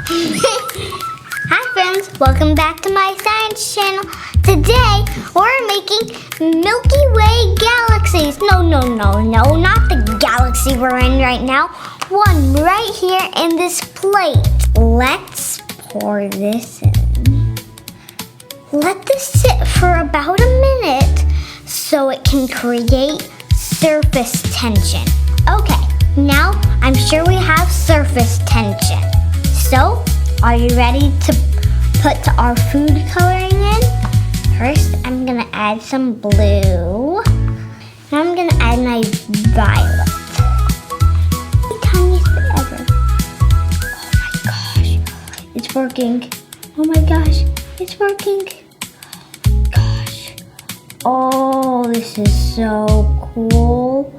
Hi friends, welcome back to my science channel. Today we're making Milky Way Galaxies. No, not the galaxy we're in right now. One right here in this plate. Let's pour this in. Let this sit for about a minute so it can create surface tension. Okay, now I'm sure we have surface tension. So, are you ready to put our food coloring in? First, I'm gonna add some blue. And I'm gonna add my violet. The tiniest bit ever. Oh my gosh, it's working. Oh my gosh, it's working. Oh my gosh. Oh, this is so cool.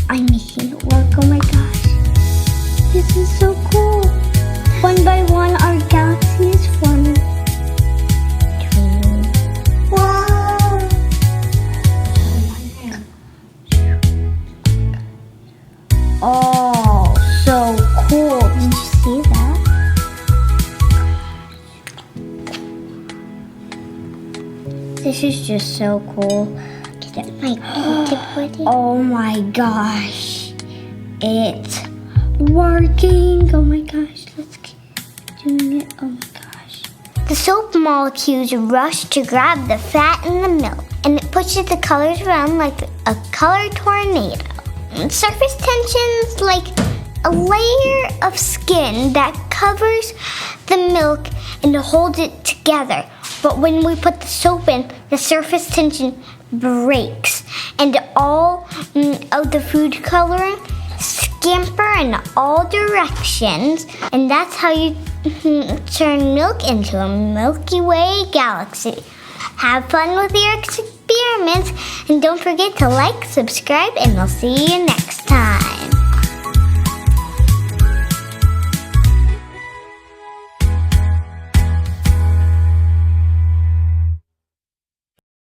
I'm making it work. Oh my gosh. This is so cool. One by one, our galaxy is forming. Wow! Oh, so cool. Did you see that? This is just so cool. Get my oh my gosh. It's working. Oh my gosh. Let's keep doing it. Oh my gosh. The soap molecules rush to grab the fat in the milk, and it pushes the colors around like a color tornado. And surface tension's like a layer of skin that covers the milk and holds it together. But when we put the soap in, the surface tension breaks, and all of the food coloring scamper in all directions, and that's how you turn milk into a Milky Way galaxy. Have fun with your experiments, and don't forget to like, subscribe, and we'll see you next time.